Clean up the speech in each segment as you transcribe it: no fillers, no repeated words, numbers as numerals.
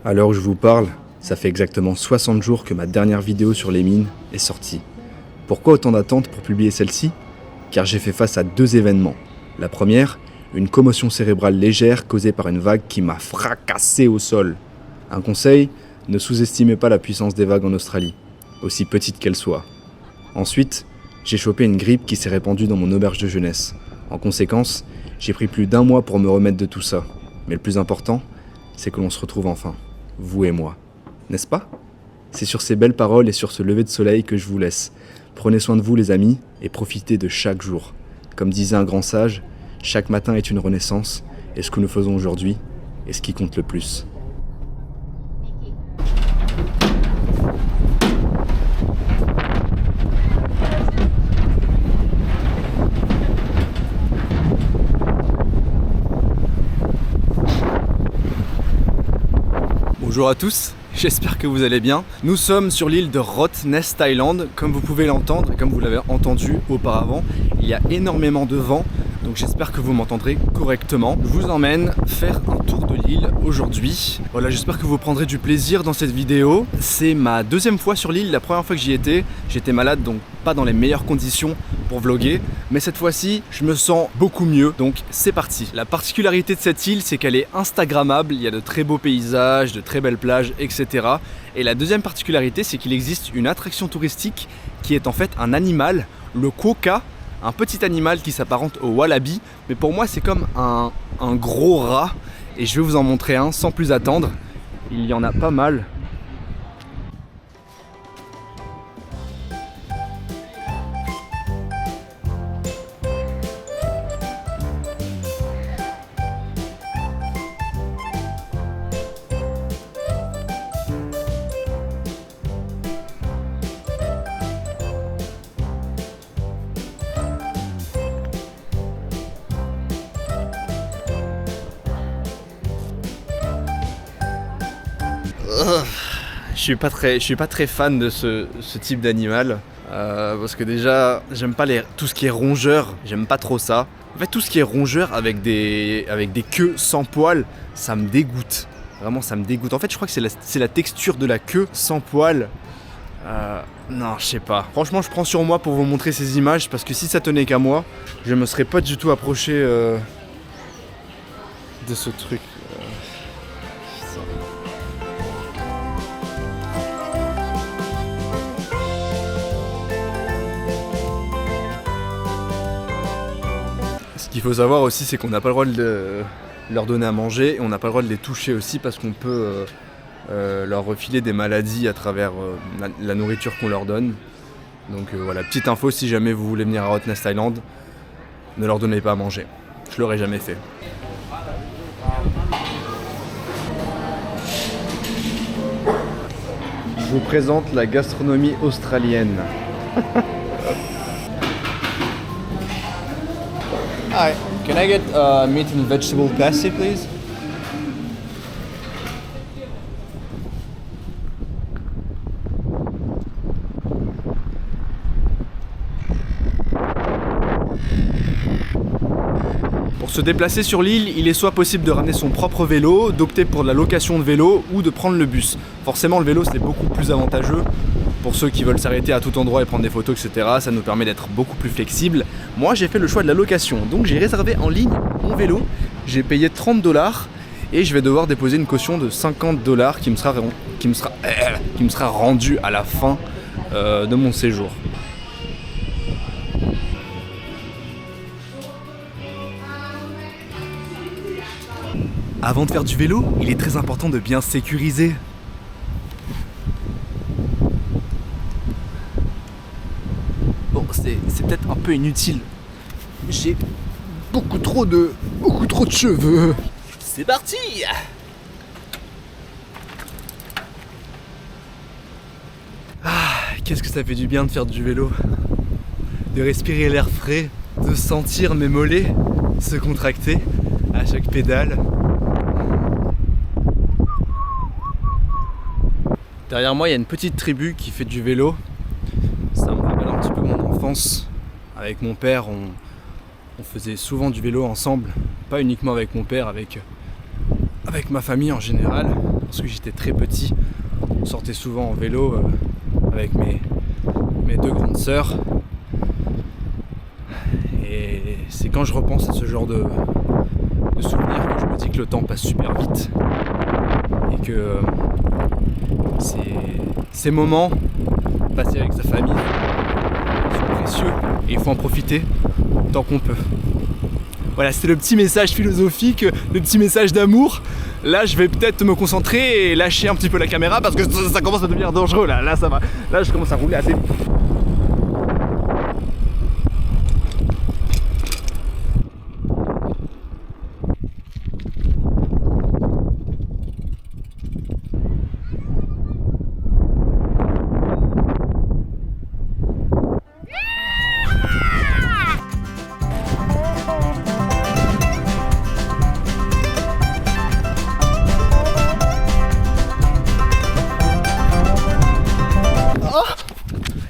À l'heure où je vous parle, ça fait exactement 60 jours que ma dernière vidéo sur les mines est sortie. Pourquoi autant d'attente pour publier celle-ci? Car j'ai fait face à deux événements. La première, une commotion cérébrale légère causée par une vague qui m'a fracassé au sol. Un conseil, ne sous-estimez pas la puissance des vagues en Australie, aussi petite qu'elle soit. Ensuite, j'ai chopé une grippe qui s'est répandue dans mon auberge de jeunesse. En conséquence, j'ai pris plus d'1 mois pour me remettre de tout ça. Mais le plus important, c'est que l'on se retrouve enfin, vous et moi. N'est-ce pas? C'est sur ces belles paroles et sur ce lever de soleil que je vous laisse. Prenez soin de vous les amis et profitez de chaque jour. Comme disait un grand sage, chaque matin est une renaissance et ce que nous faisons aujourd'hui est ce qui compte le plus. Bonjour à tous, j'espère que vous allez bien. Nous sommes sur l'île de Rottnest Island, comme vous pouvez l'entendre et comme vous l'avez entendu auparavant, il y a énormément de vent, donc j'espère que vous m'entendrez correctement. Je vous emmène faire un tour de l'île aujourd'hui. Voilà, j'espère que vous prendrez du plaisir dans cette vidéo. C'est ma deuxième fois sur l'île, la première fois que j'y étais, j'étais malade donc pas dans les meilleures conditions pour vlogger, mais cette fois-ci je me sens beaucoup mieux, donc c'est parti. La particularité de cette île, c'est qu'elle est instagrammable, il y a de très beaux paysages, de très belles plages, etc. Et la deuxième particularité, c'est qu'il existe une attraction touristique qui est en fait un animal, le quokka, un petit animal qui s'apparente au wallaby, mais pour moi c'est comme un gros rat, et je vais vous en montrer un sans plus attendre. Il y en a pas mal. Je suis pas très fan de ce type d'animal parce que déjà j'aime pas tout ce qui est rongeur, j'aime pas trop ça. En fait tout ce qui est rongeur avec des queues sans poils, ça me dégoûte. Vraiment ça me dégoûte. En fait je crois que c'est la texture de la queue sans poils. Non je sais pas. Franchement je prends sur moi pour vous montrer ces images parce que si ça tenait qu'à moi, je me serais pas du tout approché de ce truc. Ce qu'il faut savoir aussi, c'est qu'on n'a pas le droit de leur donner à manger et on n'a pas le droit de les toucher aussi parce qu'on peut leur refiler des maladies à travers la nourriture qu'on leur donne. Donc voilà, petite info, si jamais vous voulez venir à Rottnest Island, ne leur donnez pas à manger. Je l'aurais jamais fait. Je vous présente la gastronomie australienne. Hi, can I get meat and vegetable pasty, please? Pour se déplacer sur l'île, il est soit possible de ramener son propre vélo, d'opter pour la location de vélo ou de prendre le bus. Forcément, le vélo, c'est beaucoup plus avantageux. Pour ceux qui veulent s'arrêter à tout endroit et prendre des photos, etc., ça nous permet d'être beaucoup plus flexible. Moi, j'ai fait le choix de la location, donc j'ai réservé en ligne mon vélo. J'ai payé 30 $ et je vais devoir déposer une caution de 50 $ qui me sera rendue à la fin de mon séjour. Avant de faire du vélo, il est très important de bien sécuriser. Bon, c'est peut-être un peu inutile. J'ai beaucoup trop de cheveux. C'est parti! Qu'est-ce que ça fait du bien de faire du vélo. De respirer l'air frais, de sentir mes mollets se contracter à chaque pédale. Derrière moi, il y a une petite tribu qui fait du vélo. Ça me rappelle un petit peu mon enfance. Avec mon père, on faisait souvent du vélo ensemble. Pas uniquement avec mon père, avec avec ma famille en général, parce que j'étais très petit. On sortait souvent en vélo avec mes deux grandes sœurs. Et c'est quand je repense à ce genre de souvenirs que je me dis que le temps passe super vite. Et que ces moments passés avec sa famille sont précieux et il faut en profiter tant qu'on peut. Voilà, c'était le petit message philosophique, le petit message d'amour. Là, je vais peut-être me concentrer et lâcher un petit peu la caméra parce que ça commence à devenir dangereux. Là, ça va. Là, je commence à rouler assez vite.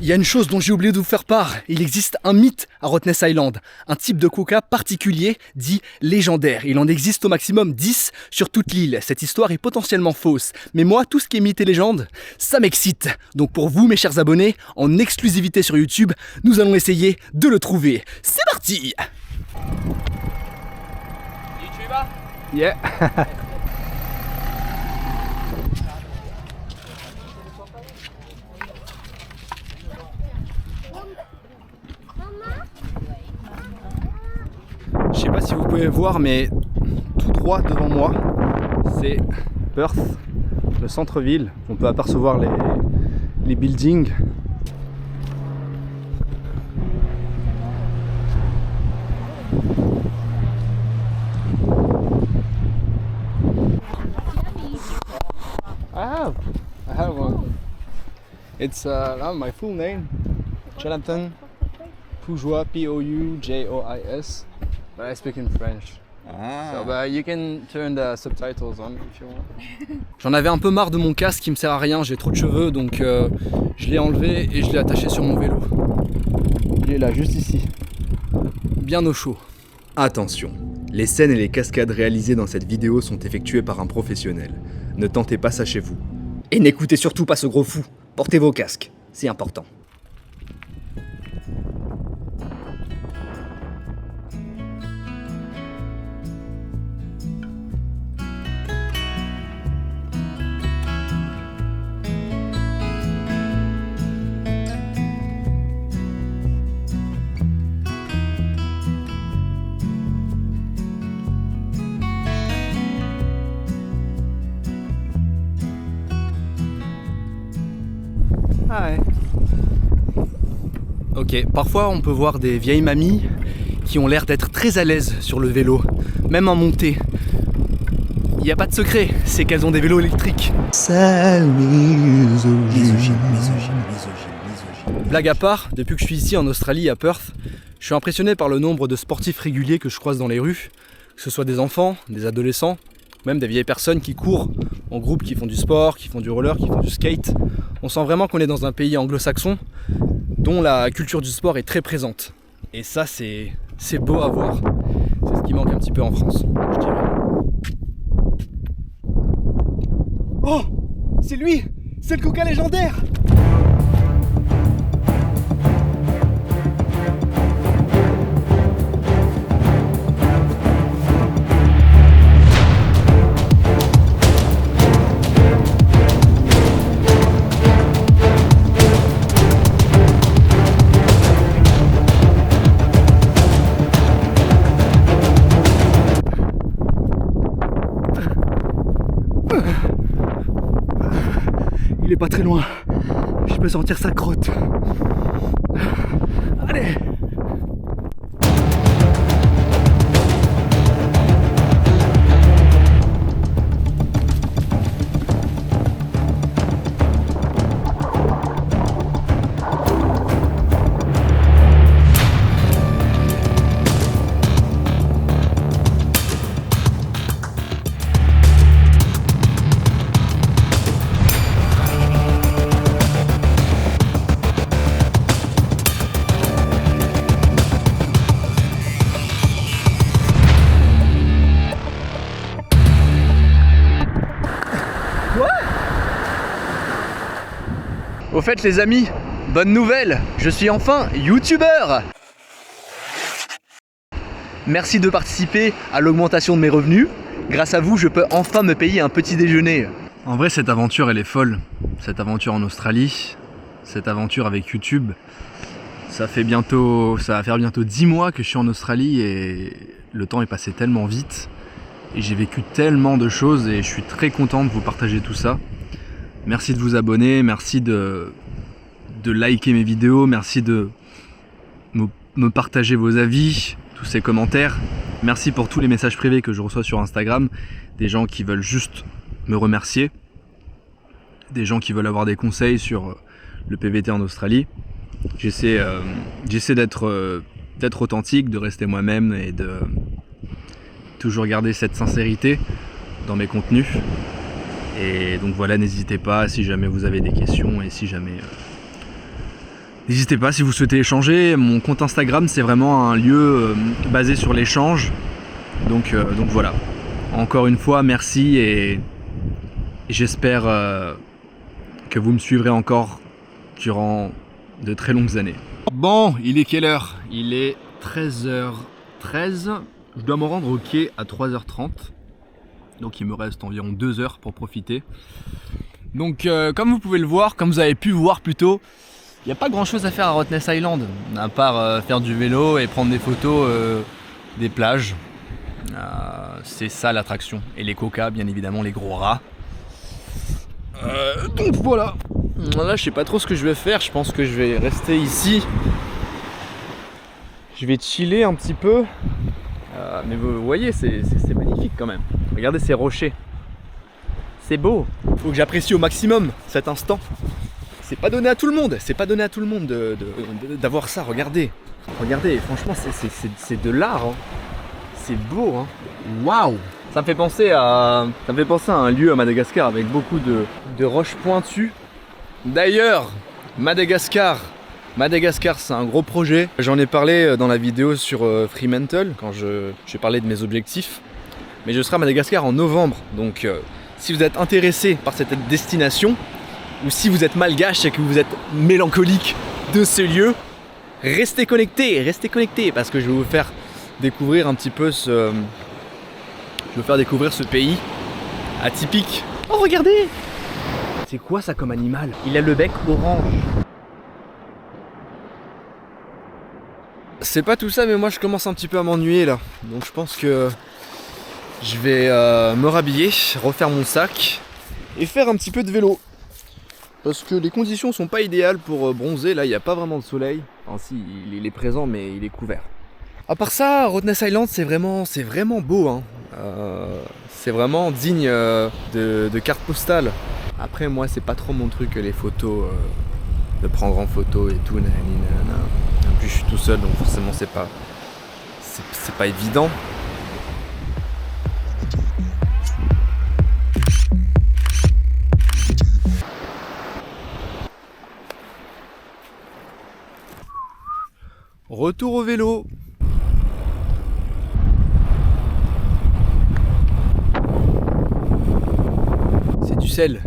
Il y a une chose dont j'ai oublié de vous faire part, il existe un mythe à Rottnest Island, un type de coca particulier dit légendaire. Il en existe au maximum 10 sur toute l'île. Cette histoire est potentiellement fausse, mais moi, tout ce qui est mythe et légende, ça m'excite. Donc pour vous, mes chers abonnés, en exclusivité sur YouTube, nous allons essayer de le trouver. C'est parti! Yeah. Je sais pas si vous pouvez voir, mais tout droit devant moi, c'est Perth, le centre-ville. On peut apercevoir les buildings. I have one. It's my full name, Jonathan Poujois, P-O-U-J-O-I-S. But I speak in French. So, but you can turn the subtitles on if you want. J'en avais un peu marre de mon casque qui me sert à rien, j'ai trop de cheveux donc je l'ai enlevé et je l'ai attaché sur mon vélo. Il est là, juste ici. Bien au chaud. Attention, les scènes et les cascades réalisées dans cette vidéo sont effectuées par un professionnel. Ne tentez pas ça chez vous. Et n'écoutez surtout pas ce gros fou. Portez vos casques, c'est important. Hi. Ok, parfois on peut voir des vieilles mamies qui ont l'air d'être très à l'aise sur le vélo, même en montée. Il n'y a pas de secret, c'est qu'elles ont des vélos électriques. Blague à part, depuis que je suis ici en Australie, à Perth, je suis impressionné par le nombre de sportifs réguliers que je croise dans les rues, que ce soit des enfants, des adolescents, même des vieilles personnes qui courent en groupe, qui font du sport, qui font du roller, qui font du skate. On sent vraiment qu'on est dans un pays anglo-saxon dont la culture du sport est très présente. Et ça, c'est beau à voir. C'est ce qui manque un petit peu en France, je dirais. Oh, c'est lui! C'est le coca légendaire! Il est pas très loin. Je peux sentir sa crotte. Allez! Au fait les amis, bonne nouvelle, je suis enfin youtubeur. Merci de participer à l'augmentation de mes revenus. Grâce à vous, je peux enfin me payer un petit déjeuner. En vrai, cette aventure, elle est folle. Cette aventure en Australie, cette aventure avec YouTube. Ça va faire bientôt 10 mois que je suis en Australie et le temps est passé tellement vite. Et j'ai vécu tellement de choses et je suis très content de vous partager tout ça. Merci de vous abonner, merci de liker mes vidéos, merci de me partager vos avis, tous ces commentaires. Merci pour tous les messages privés que je reçois sur Instagram, des gens qui veulent juste me remercier, des gens qui veulent avoir des conseils sur le PVT en Australie. J'essaie d'être authentique, de rester moi-même et de toujours garder cette sincérité dans mes contenus. Et donc voilà, n'hésitez pas si jamais vous avez des questions et si jamais... N'hésitez pas si vous souhaitez échanger. Mon compte Instagram, c'est vraiment un lieu basé sur l'échange. Donc voilà. Encore une fois, merci et j'espère que vous me suivrez encore durant de très longues années. Bon, il est quelle heure? Il est 13h13. Je dois me rendre au quai à 3h30. Donc il me reste environ 2 heures pour profiter. Donc comme vous pouvez le voir, comme vous avez pu voir plus tôt, il n'y a pas grand chose à faire à Rottnest Island, à part faire du vélo et prendre des photos des plages. C'est ça l'attraction. Et les coca, bien évidemment, les gros rats. Donc voilà. Là, je sais pas trop ce que je vais faire. Je pense que je vais rester ici. Je vais chiller un petit peu. Mais vous voyez, c'est magnifique quand même. Regardez ces rochers. C'est beau. Faut que j'apprécie au maximum cet instant. C'est pas donné à tout le monde. C'est pas donné à tout le monde d'avoir ça. Regardez. Regardez, franchement, c'est de l'art. Hein. C'est beau. Hein. Waouh. Ça me fait penser à un lieu à Madagascar avec beaucoup de roches pointues. D'ailleurs, Madagascar, c'est un gros projet. J'en ai parlé dans la vidéo sur Fremantle quand j'ai parlé de mes objectifs. Mais je serai à Madagascar en novembre. Donc si vous êtes intéressé par cette destination, ou si vous êtes malgache et que vous êtes mélancolique de ce lieu, restez connectés parce que je vais vous faire découvrir un petit peu ce pays atypique. Oh regardez! C'est quoi ça comme animal? Il a le bec orange. C'est pas tout ça, mais moi je commence un petit peu à m'ennuyer là. Donc je pense que je vais me rhabiller, refaire mon sac et faire un petit peu de vélo. Parce que les conditions sont pas idéales pour bronzer. Là, il n'y a pas vraiment de soleil. Enfin si, il est présent, mais il est couvert. À part ça, Rottnest Island, c'est vraiment beau. Hein. C'est vraiment digne de carte postale. Après, moi, c'est pas trop mon truc, les photos, de prendre en photo et tout. En plus, je suis tout seul, donc forcément, c'est pas évident. Retour au vélo. C'est du sel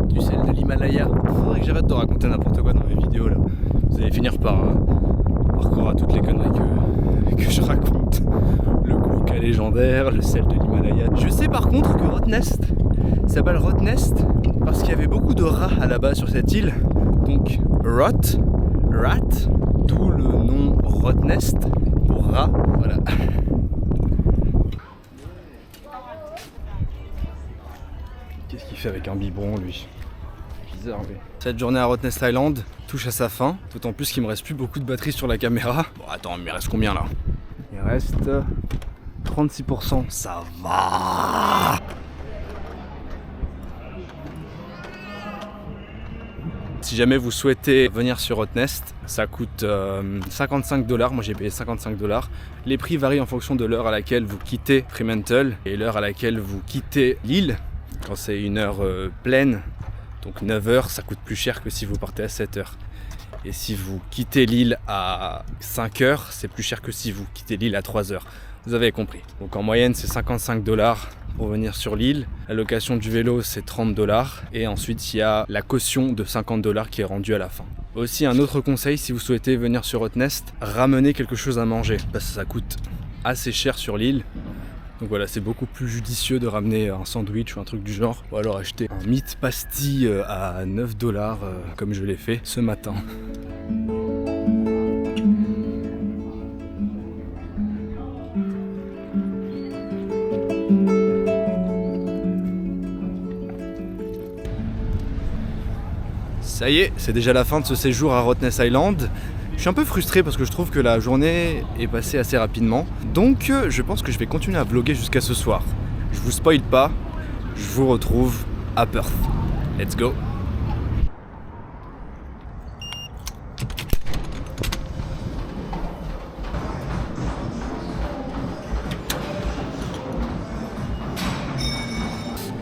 de l'Himalaya. Faudrait que j'arrête de raconter n'importe quoi dans mes vidéos là. Vous allez finir par croire à toutes les conneries que je raconte. Le coca légendaire, le sel de l'Himalaya. Je sais par contre que Rottnest s'appelle Rottnest parce qu'il y avait beaucoup de rats à la base sur cette île. Donc rat, d'où le nom Rottnest pour rat. Voilà. Qu'est-ce qu'il fait avec un biberon lui? Bizarre lui. Cette journée à Rottnest Island touche à sa fin, d'autant plus qu'il me reste plus beaucoup de batterie sur la caméra. Bon attends, il me reste combien là? Il reste 36%, ça va. Si jamais vous souhaitez venir sur Rottnest, ça coûte 55$. Moi j'ai payé 55$. Les prix varient en fonction de l'heure à laquelle vous quittez Fremantle et l'heure à laquelle vous quittez l'île. Quand c'est une heure pleine, donc 9h, ça coûte plus cher que si vous partez à 7h. Et si vous quittez l'île à 5h, c'est plus cher que si vous quittez l'île à 3h. Vous avez compris. Donc en moyenne, c'est 55$ pour venir sur l'île. La location du vélo c'est 30$. Et ensuite il y a la caution de 50$ qui est rendue à la fin. Aussi un autre conseil, si vous souhaitez venir sur Rottnest, ramenez quelque chose à manger. Parce que ça coûte assez cher sur l'île. Donc voilà, c'est beaucoup plus judicieux de ramener un sandwich ou un truc du genre. Ou alors acheter un meat pasty à 9$ comme je l'ai fait ce matin. Ça y est, c'est déjà la fin de ce séjour à Rottnest Island. Je suis un peu frustré parce que je trouve que la journée est passée assez rapidement. Donc je pense que je vais continuer à vlogger jusqu'à ce soir. Je vous spoil pas, je vous retrouve à Perth. Let's go!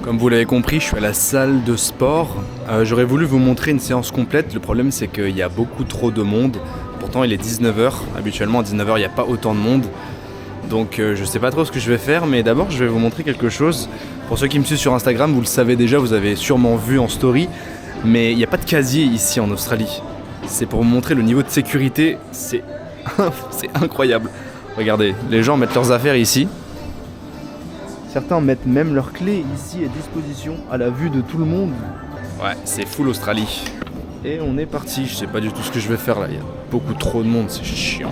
Comme vous l'avez compris, je suis à la salle de sport. J'aurais voulu vous montrer une séance complète. Le problème, c'est qu'il y a beaucoup trop de monde. Pourtant, il est 19h. Habituellement, à 19h, il n'y a pas autant de monde. Donc, je sais pas trop ce que je vais faire. Mais d'abord, je vais vous montrer quelque chose. Pour ceux qui me suivent sur Instagram, vous le savez déjà, vous avez sûrement vu en story. Mais il n'y a pas de casier ici en Australie. C'est pour vous montrer le niveau de sécurité. C'est incroyable. Regardez, les gens mettent leurs affaires ici. Certains mettent même leurs clés ici à disposition, à la vue de tout le monde. Ouais, c'est full Australie. Et on est parti, je sais pas du tout ce que je vais faire là, il y a beaucoup trop de monde, c'est chiant.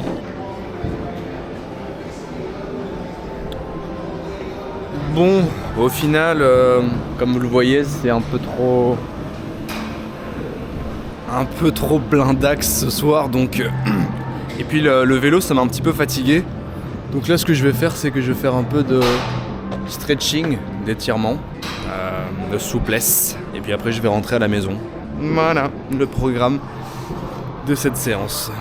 Bon, au final, comme vous le voyez, c'est un peu trop blindax ce soir, donc... Et puis le vélo, ça m'a un petit peu fatigué. Donc là, ce que je vais faire, c'est que je vais faire un peu de... stretching, d'étirement, de souplesse, et puis après je vais rentrer à la maison. Voilà le programme de cette séance.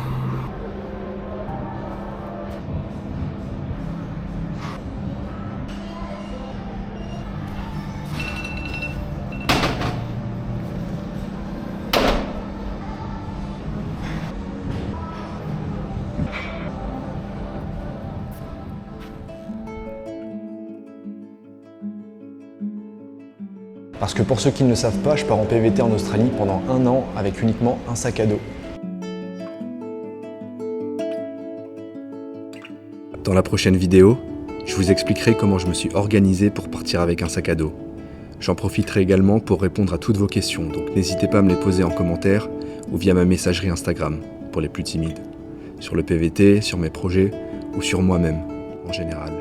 Parce que pour ceux qui ne le savent pas, je pars en PVT en Australie pendant 1 an avec uniquement un sac à dos. Dans la prochaine vidéo, je vous expliquerai comment je me suis organisé pour partir avec un sac à dos. J'en profiterai également pour répondre à toutes vos questions, donc n'hésitez pas à me les poser en commentaire ou via ma messagerie Instagram pour les plus timides. Sur le PVT, sur mes projets ou sur moi-même en général.